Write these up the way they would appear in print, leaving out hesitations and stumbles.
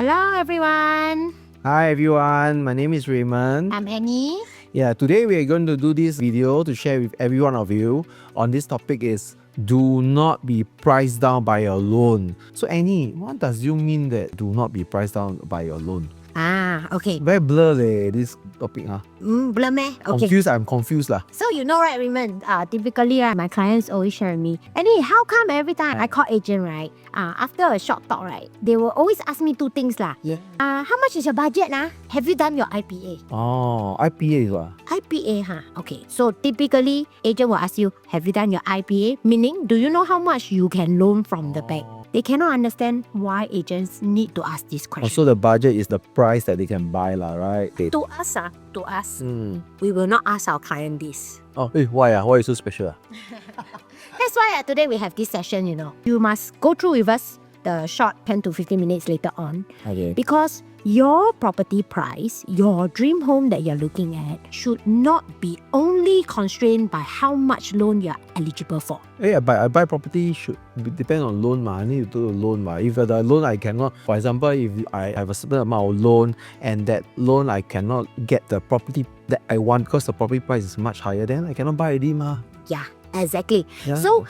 Hello everyone. Hi everyone, my name is Raymond. I'm Annie. Yeah, today we are going to do this video to share with every one of you on this topic is do not be priced down by your loan. So Annie, what does you mean that do not be priced down by your loan? Okay. Very blur this topic. Blur meh? Okay. I'm confused lah. So you know right, Raymond, typically my clients always share with me, Annie, how come every time I call agent, right, after a short talk, right, they will always ask me two things lah. Yeah. How much is your budget nah? Have you done your IPA? Oh, IPA lah. IPA, huh? Okay. So typically, agent will ask you, have you done your IPA? Meaning, do you know how much you can loan from the bank? They cannot understand why agents need to ask this question. So the budget is the price that they can buy lah, right? To us, we will not ask our client this. Oh, why? Why is so special? That's why today we have this session, You must go through with us the short 10 to 15 minutes later on. Okay. Because your property price, your dream home that you're looking at should not be only constrained by how much loan you're eligible for. Yeah, but I buy property should depend on loan. I need to do a loan. If the loan I cannot, for example, if I have a certain amount of loan and that loan I cannot get the property that I want because the property price is much higher, then I cannot buy it. Yeah, exactly. Yeah. So,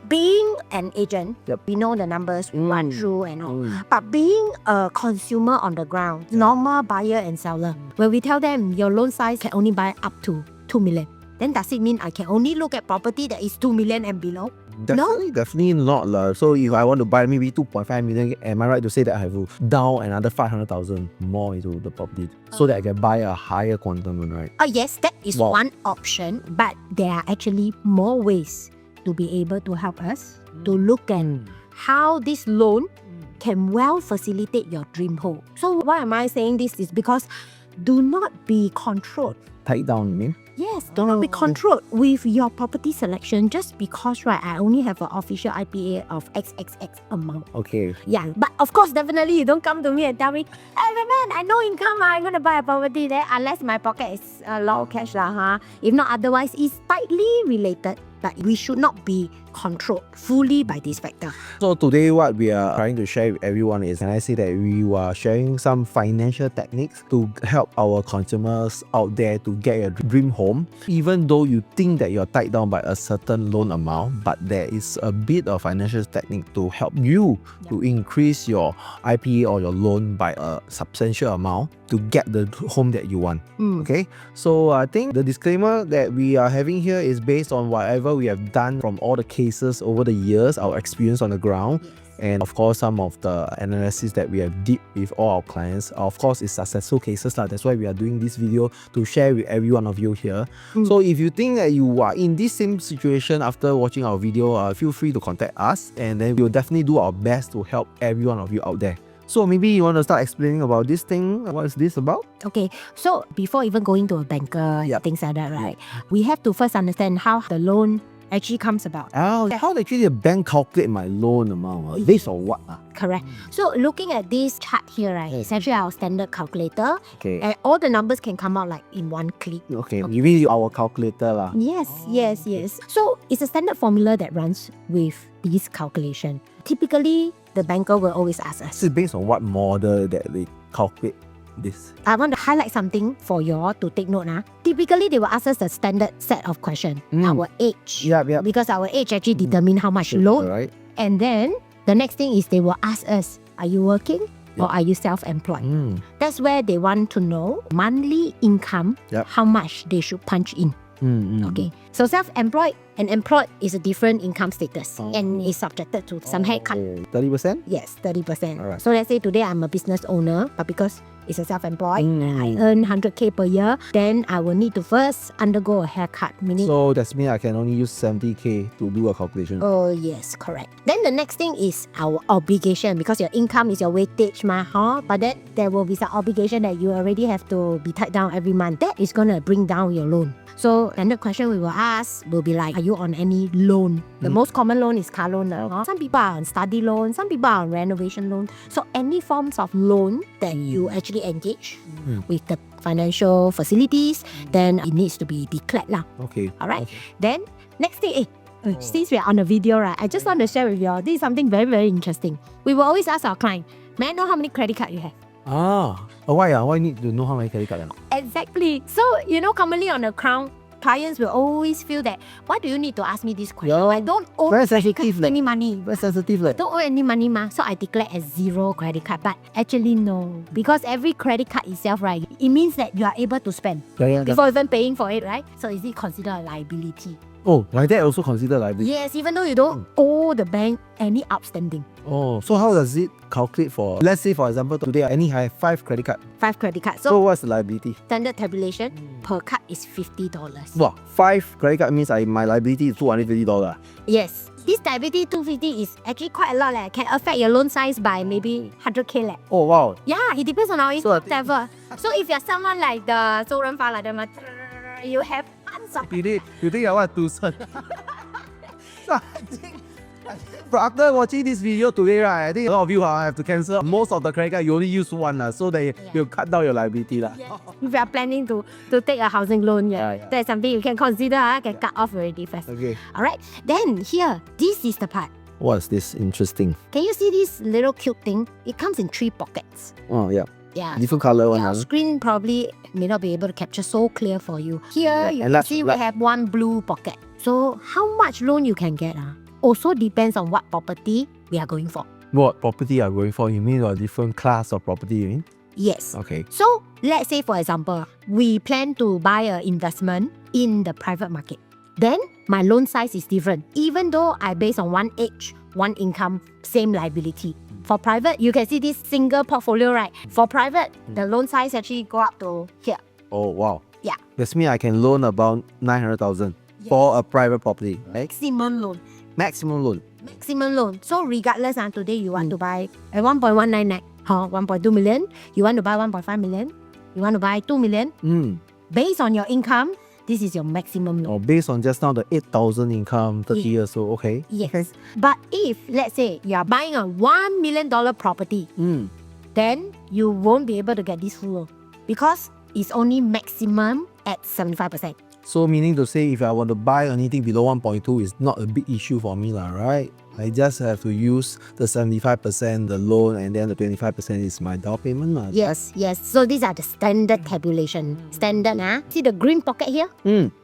being an agent, we know the numbers, we run through and all. But being a consumer on the ground, normal buyer and seller, when we tell them your loan size can only buy up to 2 million, then does it mean I can only look at property that is 2 million and below? Definitely not lah. So if I want to buy maybe 2.5 million, am I right to say that I have to down another 500,000 more into the property so that I can buy a higher quantum, right? Yes, that is one option, but there are actually more ways to be able to help us to look at how this loan can well facilitate your dream home. So why am I saying this is because do not be controlled. Tied down, you mean? Yes, do not be controlled with your property selection just because, right, I only have an official IPA of XXX amount. Okay. Yeah, but of course, definitely, you don't come to me and tell me, hey, man, I know income, I'm going to buy a property there unless my pocket is a lot of cash. If not, otherwise, it's tightly related. But we should not be controlled fully by this factor. So today what we are trying to share with everyone is, can I say that we are sharing some financial techniques to help our consumers out there to get a dream home. Even though you think that you're tied down by a certain loan amount, but there is a bit of financial technique to help you to increase your IPA or your loan by a substantial amount to get the home that you want. Okay, so I think the disclaimer that we are having here is based on whatever we have done from all the cases over the years, our experience on the ground, and of course some of the analysis that we have did with all our clients. Of course, it's successful cases. That's why we are doing this video to share with every one of you here. So if you think that you are in this same situation after watching our video, feel free to contact us, and then we'll definitely do our best to help every one of you out there. So maybe you want to start explaining about this thing. What is this about? Okay, so before even going to a banker, things like that, right? We have to first understand how the loan actually comes about. How actually the bank calculate my loan amount? Based on what? Correct. So looking at this chart here, right, it's actually our standard calculator. Okay. And all the numbers can come out like in one click. Okay. You mean our calculator lah? Yes. So it's a standard formula that runs with this calculation. Typically, the banker will always ask us. This is based on what model that they calculate this? I want to highlight something for you all to take note. Typically, they will ask us the standard set of questions. Our age. Yep. Because our age actually determine how much loan. Right. And then the next thing is they will ask us, are you working or are you self-employed? That's where they want to know monthly income, how much they should punch in. Okay, so self-employed and employed is a different income status and is subjected to some haircut. 30%? Yes, 30%. Alright. So let's say today I'm a business owner, but because it's a self-employed, I earn 100k per year, then I will need to first undergo a haircut. Meaning, so that means I can only use 70k to do a calculation. Oh yes, correct. Then the next thing is our obligation, because your income is your weightage, but then there will be some obligation that you already have to be tied down every month. That is going to bring down your loan. So another question we will ask will be like, are you on any loan? The most common loan is car loan. Some people are on study loan, some people are on renovation loan. So any forms of loan that you actually engage with the financial facilities, then it needs to be declared lah. Okay. Alright. Okay. Then next thing, Since we are on a video, right, I just want to share with you all, this is something very, very interesting. We will always ask our client, may I know how many credit cards you have? Why? Why need to know how many credit cards? Exactly. So, commonly on the Crown, clients will always feel that, why do you need to ask me this question? I don't owe Very sensitive. any money. Very sensitive. Don't owe any money, ma. So I declare as 0 credit card. But actually, no. Because every credit card itself, right, it means that you are able to spend before even paying for it, right? So is it considered a liability? Oh, like that also considered liability? Yes, even though you don't owe the bank any outstanding. Oh, so how does it calculate for, let's say for example, today I only have 5 credit cards. 5 credit cards. So what's the liability? Standard tabulation per card is $50. Wow, 5 credit card means my liability is $250. Yes. This liability 250 is actually quite a lot. Can affect your loan size by maybe 100K. Oh, wow. Yeah, it depends on our income So level. So if you're someone like the 周润发 like that, you have tons of... You think I want to sell? So I think after watching this video today, right, I think a lot of you have to cancel most of the credit card. You only use one, so they will cut down your liability. Yes. If you are planning to take a housing loan, that's something you can consider, can cut off already first. Okay. Alright, then here, this is the part. What's this interesting? Can you see this little cute thing? It comes in 3 pockets. Oh, yeah. Yeah. Different color one. Your screen probably may not be able to capture so clear for you. Here, you can see we have one blue pocket. So how much loan you can get also depends on what property we are going for. What property are you going for? You mean a different class of property, you mean? Yes. Okay. So let's say, for example, we plan to buy an investment in the private market. Then my loan size is different. Even though I base on one age, one income, same liability. For private, you can see this single portfolio, right? For private, the loan size actually go up to here. Oh, wow. Yeah. That's mean I can loan about 900,000 for a private property, right? Maximum loan. Maximum loan. Maximum loan. So regardless, today you want to buy at 1.199, 1.2 million, you want to buy 1.5 million, you want to buy 2 million, based on your income, this is your maximum loan. Oh, based on just now the 8,000 income, 30 years old, okay. Yes. Okay. But if, let's say, you are buying a $1 million property, then you won't be able to get this full loan because it's only maximum at 75%. So meaning to say, if I want to buy anything below 1.2, it's not a big issue for me, right? I just have to use the 75% the loan, and then the 25% is my down payment. Yes. So these are the standard tabulation. Standard, See the green pocket here?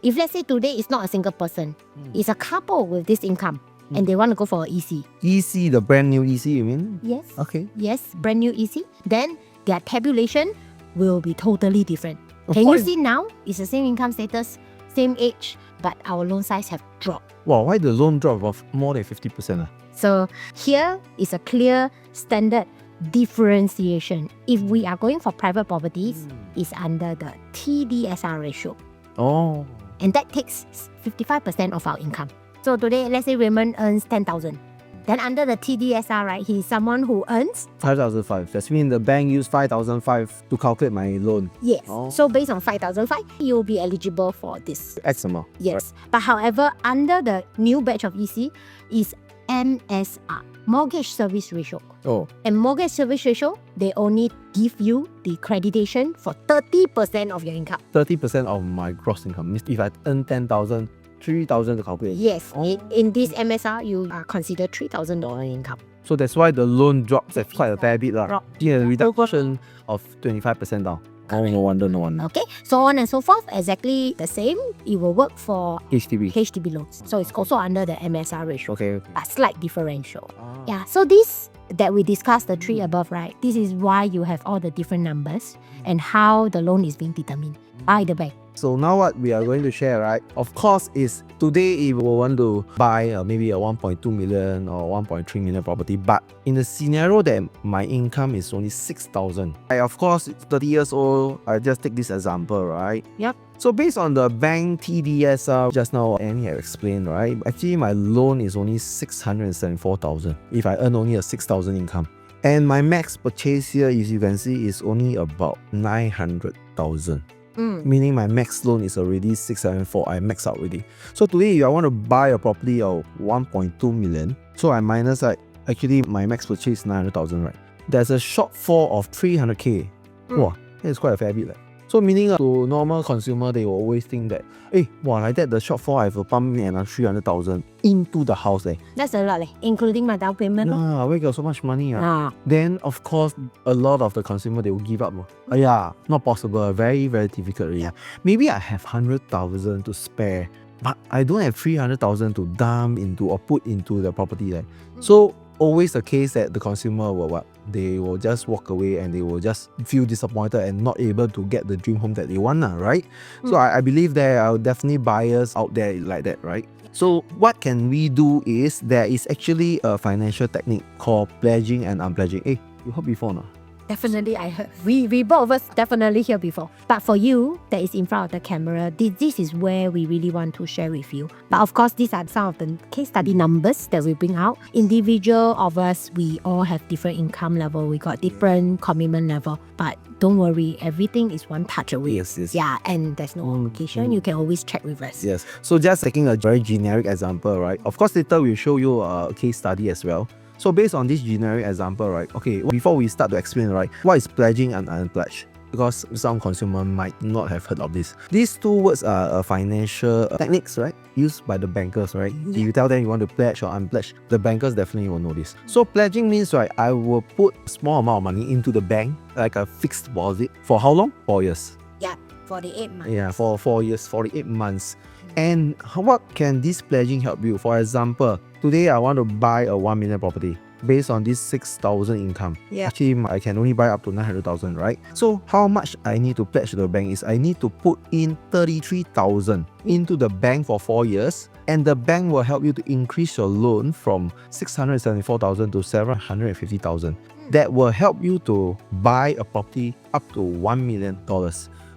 If let's say today it's not a single person, it's a couple with this income, and they want to go for an EC. EC, the brand new EC, you mean? Yes. Okay. Yes, brand new EC. Then their tabulation will be totally different. Can you see now? It's the same income status, same age, but our loan size have dropped. Wow, why the loan drop of more than 50%? So here is a clear standard differentiation. If we are going for private properties, it's under the TDSR ratio. Oh. And that takes 55% of our income. So today, let's say Raymond earns 10,000. Then under the TDSR, right, he's someone who earns 5,500. That means the bank used 5,500 to calculate my loan. Yes. Oh. So based on 5,500, you'll be eligible for this. X amount. Yes. Right. But however, under the new batch of EC is MSR, mortgage service ratio. Oh. And mortgage service ratio, they only give you the creditation for 30% of your income. 30% of my gross income. Means if I earn 10,000, 3,000 to calculate. Yes. Oh. In this MSR, you are considered $3,000 income. So that's why the loan drops at quite a fair bit. Yeah, reduction of 25% down. No wonder. Okay, so on and so forth, exactly the same. It will work for HDB loans. So it's also under the MSR ratio. Okay. A slight differential. Yeah, so this that we discussed, the 3 above, right? This is why you have all the different numbers and how the loan is being determined by the bank. So now what we are going to share, right? Of course, is today if we want to buy maybe a 1.2 million or 1.3 million property, but in the scenario that my income is only 6,000. Of course, 30 years old, I just take this example, right? Yep. So based on the bank TDSR, just now Annie have explained, right? Actually, my loan is only 674,000 if I earn only a 6,000 income. And my max purchase here, as you can see, is only about 900,000. Meaning my max loan is already 674. I max out already. So today, if I want to buy a property of 1.2 million, so I minus actually my max purchase is 900,000, right? There's a shortfall of 300k. Wow, that's quite a fair bit. So meaning to normal consumer, they will always think that, hey, wow, like that the shortfall I have to pump in another 300,000 into the house. That's a lot, including my down payment. Yeah, where got so much money? Ah. Then of course a lot of the consumer they will give up. Yeah, not possible. Very, very difficult. Yeah. Maybe I have 100,000 to spare, but I don't have 300,000 to dump into or put into the property. So always the case that the consumer will what? They will just walk away and they will just feel disappointed and not able to get the dream home that they want, right? So I believe there are definitely buyers out there like that, right? So what can we do is there is actually a financial technique called pledging and unpledging. Hey, you heard before, no? Definitely, I heard. We both of us definitely hear before. But for you, that is in front of the camera, this is where we really want to share with you. But of course, these are some of the case study numbers that we bring out. Individual of us, we all have different income level. We got different commitment level. But don't worry, everything is one touch away. Yes. Yeah, and there's no obligation. You can always check with us. Yes. So just taking a very generic example, right? Of course, later we'll show you a case study as well. So based on this generic example, right? Okay, before we start to explain, right, what is pledging and unpledge? Because some consumer might not have heard of this. These two words are financial techniques, right? Used by the bankers, right? If you tell them you want to pledge or unpledge, the bankers definitely will know this. So pledging means, right, I will put a small amount of money into the bank, like a fixed deposit. For how long? 4 years. Yeah, 48 months. Yeah, for 4 years, 48 months. And what can this pledging help you? For example, today I want to buy a 1 million property based on this 6,000 income. Yeah. Actually, I can only buy up to 900,000, right? So how much I need to pledge to the bank is I need to put in 33,000 into the bank for 4 years, and the bank will help you to increase your loan from 674,000 to 750,000. That will help you to buy a property up to $1 million.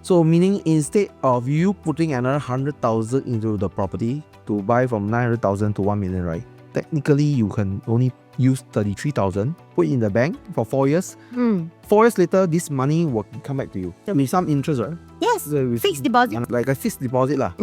So meaning instead of you putting another 100,000 into the property to buy from 900,000 to 1 million, right? Technically, you can only use 33,000, put in the bank for 4 years. 4 years later, this money will come back to you with some interest, right? Yes, fixed deposit. Like a fixed deposit lah.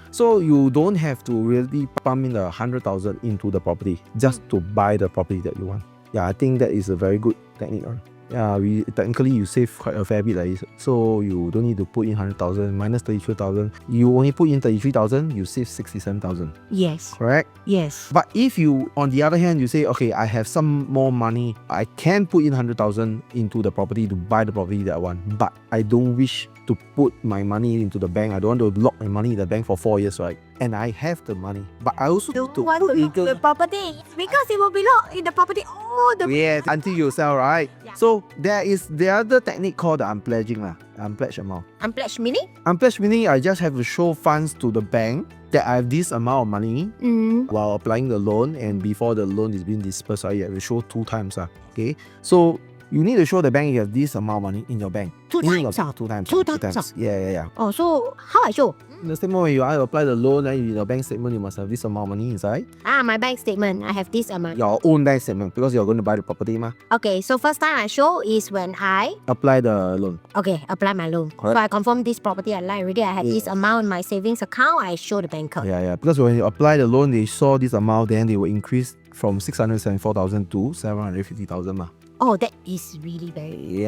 So you don't have to really pump in the 100,000 into the property just to buy the property that you want. Yeah, I think that is a very good technique. Yeah, technically you save quite a fair bit, so you don't need to put in 100,000 minus 33,000. You only put in 33,000, you save 67,000. Yes. Correct? Yes. But if you, on the other hand, you say, okay, I have some more money, I can put in 100,000 into the property to buy the property that I want, but I don't wish to put my money into the bank. I don't want to lock my money in the bank for 4 years, right? And I have the money, but I also Don't need want to lock the property because it will be locked in the property all the yes, until you sell, right? Yeah. So there is the other technique called the unpledging, unpledged amount. Unpledged meaning? Unpledged meaning I just have to show funds to the bank that I have this amount of money while applying the loan, and before the loan is being dispersed, I have to show 2 times. Okay, so you need to show the bank you have this amount of money in your bank. 2 times. 2 times. 2 times. Yeah. Oh, so how I show? The same way you apply the loan, then in your bank statement you must have this amount of money inside. My bank statement, I have this amount. Your own bank statement, because you're going to buy the property, Okay, so first time I show is when I apply the loan. Okay, apply my loan. Correct. So I confirm this property I like already. I have this amount in my savings account. I show the banker. Yeah. Because when you apply the loan, they saw this amount, then they will increase from 674,000 to 750,000. Oh, that is really very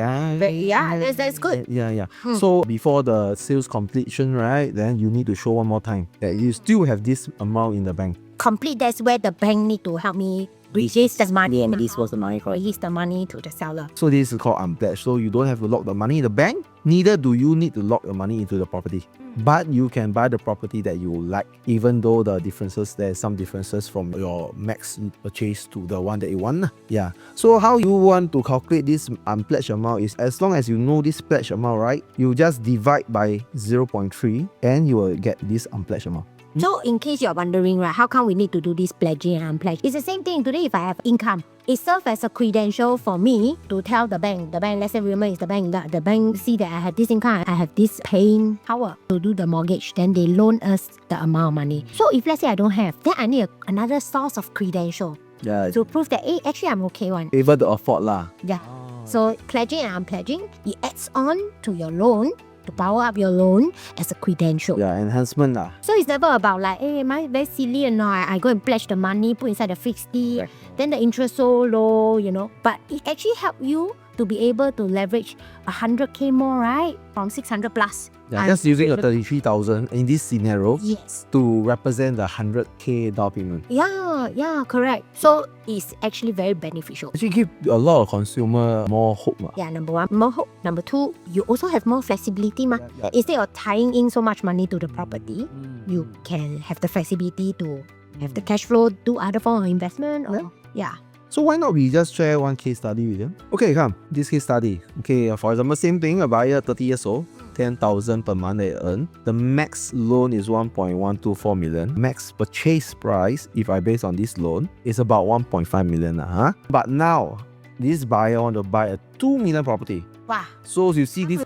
that's good. Yeah. So before the sales completion, right, then you need to show one more time that you still have this amount in the bank. Complete, that's where the bank need to help me release the money, and this was the money for release the money to the seller. So this is called unpledged. So you don't have to lock the money in the bank, neither do you need to lock your money into the property. But you can buy the property that you like, even though there's some differences from your max purchase to the one that you want. Yeah. So how you want to calculate this unpledged amount is, as long as you know this pledged amount, right, you just divide by 0.3 and you will get this unpledged amount. So in case you're wondering, right, how come we need to do this pledging and unpledge? It's the same thing today if I have income. It serves as a credential for me to tell the bank, let's say remember it's the bank, the bank see that I have this income, I have this paying power to do the mortgage, then they loan us the amount of money. So if let's say I don't have, then I need another source of credential Yeah. to prove that, hey, actually I'm okay one. Able to afford lah. Yeah. So pledging and unpledging, it adds on to your loan to power up your loan as a credential. Yeah, enhancement lah. So it's never about like, hey, am I very silly or not? I go and pledge the money, put inside the fixed D, then the interest so low, But it actually helps you to be able to leverage 100K more, right? From 600 plus. Yeah, just using a 33,000 in this scenario Yes. to represent the 100K down payment. Yeah, correct. So it's actually very beneficial. Actually give a lot of consumer more hope. Yeah, number one, more hope. Number two, you also have more flexibility. Yeah. Instead of tying in so much money to the property, you can have the flexibility to have the cash flow, do other form of investment. Or, yeah. So why not we just share one case study with them? Okay, come. This case study. Okay, for example, same thing, a buyer 30 years old, 10,000 per month they earn. The max loan is 1.124 million. Max purchase price, if I base on this loan, is about 1.5 million. But now, this buyer want to buy a 2 million property. Wow. So you see this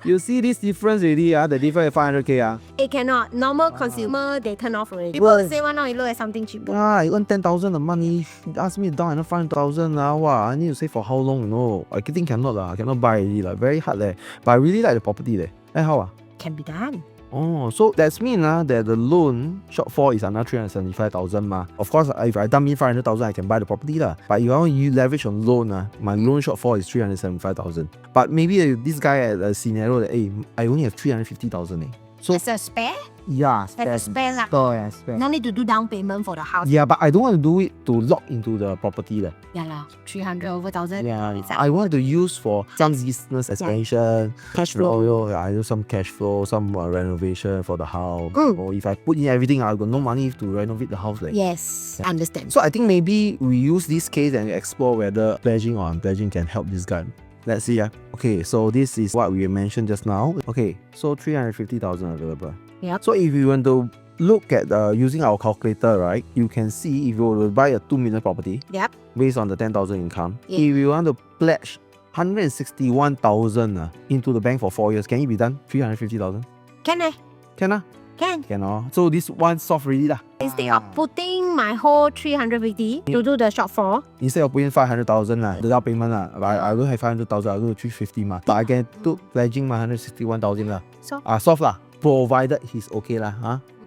difference already, the difference is 500K. It cannot. Normal consumer, they turn off already. Well, People say, why not you look at something cheaper? I earn 10,000 a month. You ask me down another 500,000. Wow, I need to save for how long? I think cannot. I cannot buy already. Very hard. But I really like the property. How? Can be done. Oh, so that's mean that the loan shortfall is another 375,000. Of course, if I dump in 500,000, I can buy the property. But if I want to leverage on loan, my loan shortfall is 375,000. But maybe this guy had a scenario that, I only have 350,000. So As a spare? yeah, As a spare lah. spare. No need to do down payment for the house. Yeah, but I don't want to do it to lock into the property. Yeah lah. 300 over 1,000. Yeah, It's I want to use for some business expansion, Cash flow. I do some cash flow, some renovation for the house. Mm. Or if I put in everything, I got no money to renovate the house. Yes, understand. So I think maybe we use this case and explore whether pledging or unpledging can help this guy. Let's see. Okay, so this is what we mentioned just now. Okay, so 350,000 available. Yep. So if you want to look at using our calculator, right, you can see if you were to buy a 2 million property Yep. based on the 10,000 income, Yeah. if you want to pledge 161,000 into the bank for 4 years, can it be done? 350,000? Can I? Can Can. Can. So this one soft already lah. Instead of putting my whole 350 to do the shortfall, Instead of putting 500,000 the down payment but I don't have 500,000, I'll do 350 But I can do pledging 161,000 so soft provided he's okay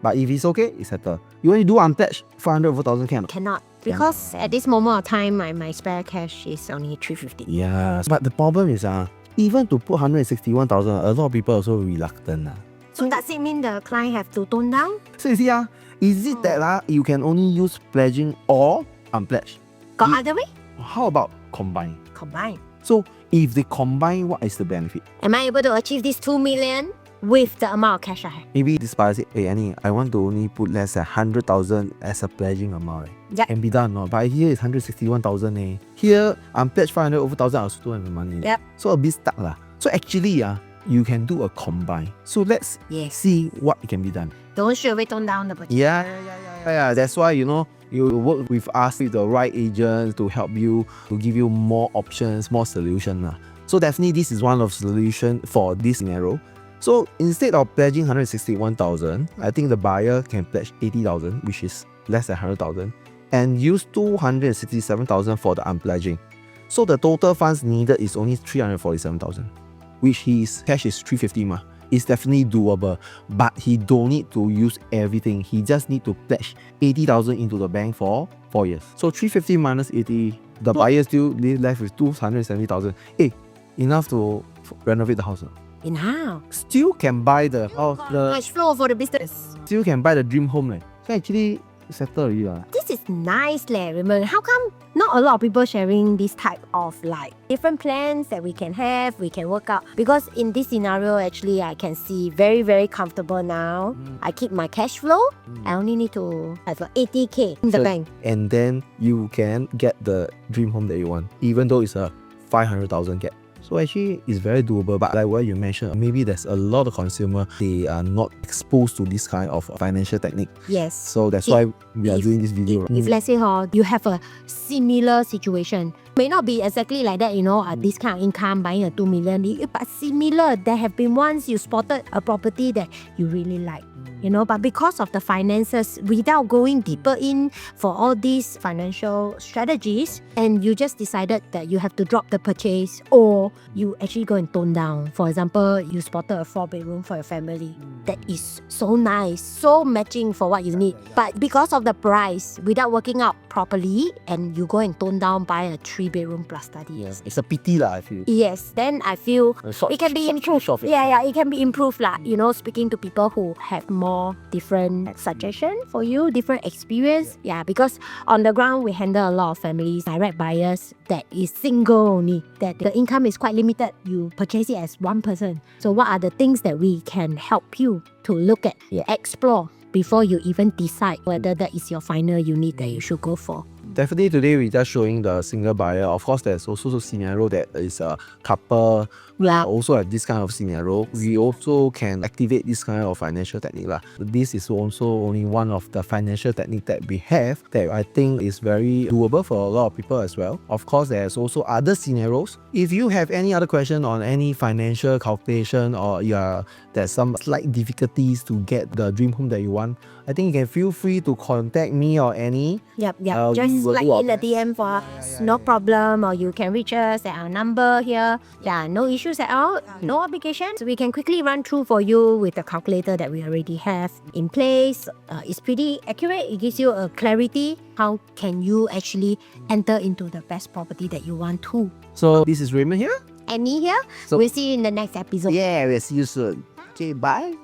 But if he's okay, it's settled. You want to do unpledged 500,000 can? cannot. Because at this moment of time, my spare cash is only 350. Yes. But the problem is even to put 161,000, a lot of people also reluctant. So does it mean the client have to tone down? So you see is it that you can only use pledging or unpledged? Got other way? How about combine? Combine. So if they combine, what is the benefit? Am I able to achieve this 2 million with the amount of cash I have? Maybe this buyer say, hey Annie, I want to only put less than 100,000 as a pledging amount. Yeah. Can be done, no? But here is 161,000. Here, unpledged 500 over 1,000, I also don't have the money. Yep. So a bit stuck. So actually, you can do a combine. So let's Yes. see what can be done. Don't straight away tone down the budget. Yeah. That's why, you work with us, with the right agents to help you, to give you more options, more solution. So definitely this is one of the solution for this scenario. So instead of pledging 161,000, I think the buyer can pledge 80,000, which is less than 100,000, and use 267,000 for the unpledging. So the total funds needed is only 347,000, which his cash is 350. It's definitely doable, but he don't need to use everything. He just need to pledge 80,000 into the bank for 4 years. So 350 minus 80, the buyer still left with 270,000. Enough to renovate the house. In-house. Still can buy the house, Cash flow for the business. still can buy the dream home. So actually settle already. This is nice, Raymond. How come not a lot of people sharing this type of different plans that we can have, we can work out? Because in this scenario, actually, I can see very, very comfortable now. I keep my cash flow. I only need to have 80K in the bank. And then you can get the dream home that you want, even though it's a 500,000 gap. So actually, it's very doable. But like what you mentioned, maybe there's a lot of consumer, they are not exposed to this kind of financial technique. Yes. So that's why we are doing this video. If let's say you have a similar situation, may not be exactly like that, this kind of income, buying a 2 million, but similar. There have been once you spotted a property that you really like. But because of the finances, without going deeper in for all these financial strategies, and you just decided that you have to drop the purchase, or you actually go and tone down. For example, you spotted a 4-bedroom for your family that is so nice, so matching for what you need, but because of the price, without working out properly, and you go and tone down, buy a 3-bedroom plus study. Yes, it's a pity lah, I feel. Yes, then I feel it can be improved. Yeah, it can be improved lah. Speaking to people who have more different suggestion for you, different experience. Yeah, because on the ground we handle a lot of families, direct buyers that is single only, that the income is quite limited. You purchase it as one person. So what are the things that we can help you to look at, explore before you even decide whether that is your final unit that you should go for? Definitely today we're just showing the single buyer. Of course, there's also a scenario that is a couple. Also at this kind of scenario, we also can activate this kind of financial technique lah. This is also only one of the financial technique that we have that I think is very doable for a lot of people as well. Of course, there's also other scenarios. If you have any other question on any financial calculation, or there's some slight difficulties to get the dream home that you want, I think you can feel free to contact me or Annie. Yep. Just like in a DM for us, no problem. Or you can reach us at our number here. Yeah, no issues at all, no obligations. We can quickly run through for you with the calculator that we already have in place. It's pretty accurate. It gives you a clarity. How can you actually enter into the best property that you want to? So this is Raymond here. Annie here. So we'll see you in the next episode. Yeah, we'll see you soon. Okay, bye.